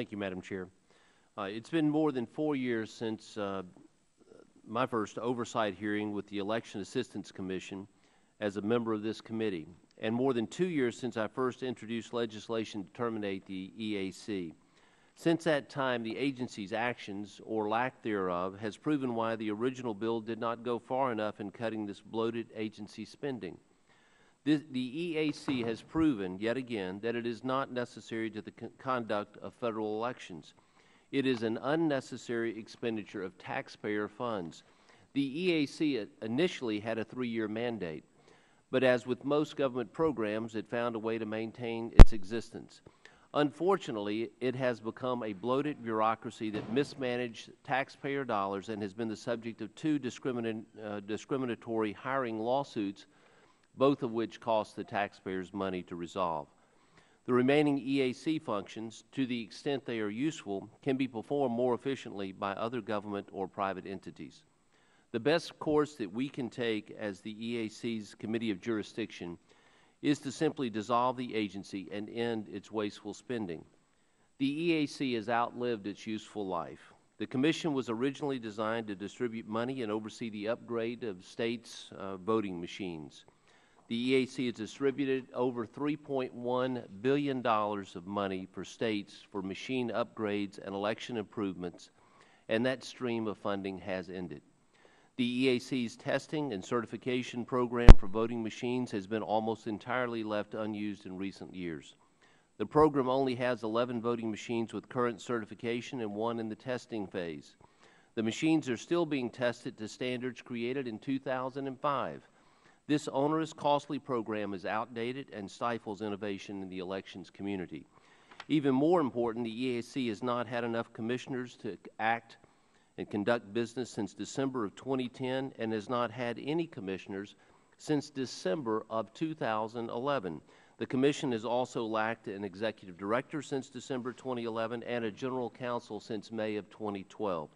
Thank you, Madam Chair. It's been more than 4 years since my first oversight hearing with the Election Assistance Commission as a member of this committee, and more than 2 years since I first introduced legislation to terminate the EAC. Since that time, the agency's actions, or lack thereof, has proven why the original bill did not go far enough in cutting this bloated agency spending. The EAC has proven, yet again, that it is not necessary to the conduct of federal elections. It is an unnecessary expenditure of taxpayer funds. The EAC initially had a 3-year mandate, but as with most government programs, it found a way to maintain its existence. Unfortunately, it has become a bloated bureaucracy that mismanaged taxpayer dollars and has been the subject of 2 discriminatory hiring lawsuits, both of which cost the taxpayers money to resolve. The remaining EAC functions, to the extent they are useful, can be performed more efficiently by other government or private entities. The best course that we can take as the EAC's Committee of Jurisdiction is to simply dissolve the agency and end its wasteful spending. The EAC has outlived its useful life. The Commission was originally designed to distribute money and oversee the upgrade of states' voting machines. The EAC has distributed over $3.1 billion of money for states for machine upgrades and election improvements, and that stream of funding has ended. The EAC's testing and certification program for voting machines has been almost entirely left unused in recent years. The program only has 11 voting machines with current certification and 1 in the testing phase. The machines are still being tested to standards created in 2005. This onerous, costly program is outdated and stifles innovation in the elections community. Even more important, the EAC has not had enough commissioners to act and conduct business since December of 2010 and has not had any commissioners since December of 2011. The Commission has also lacked an executive director since December 2011 and a general counsel since May of 2012,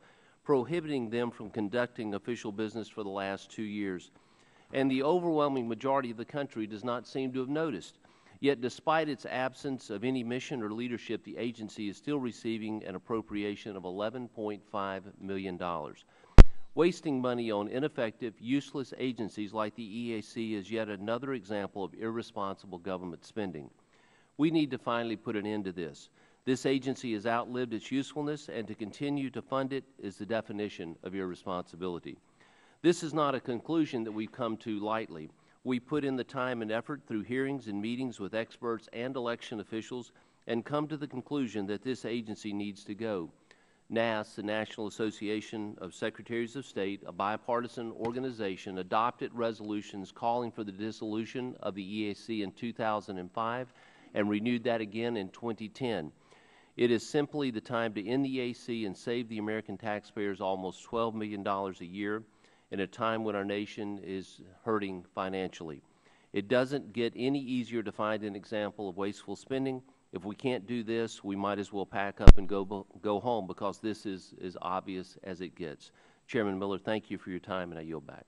prohibiting them from conducting official business for the last 2 years. And the overwhelming majority of the country does not seem to have noticed. Yet despite its absence of any mission or leadership, the agency is still receiving an appropriation of $11.5 million. Wasting money on ineffective, useless agencies like the EAC is yet another example of irresponsible government spending. We need to finally put an end to this. This agency has outlived its usefulness, and to continue to fund it is the definition of irresponsibility. This is not a conclusion that we've come to lightly. We put in the time and effort through hearings and meetings with experts and election officials and come to the conclusion that this agency needs to go. NAS, the National Association of Secretaries of State, a bipartisan organization, adopted resolutions calling for the dissolution of the EAC in 2005 and renewed that again in 2010. It is simply the time to end the EAC and save the American taxpayers almost $12 million a year in a time when our nation is hurting financially. It doesn't get any easier to find an example of wasteful spending. If we can't do this, we might as well pack up and go home, because this is as obvious as it gets. Chairman Miller, thank you for your time, and I yield back.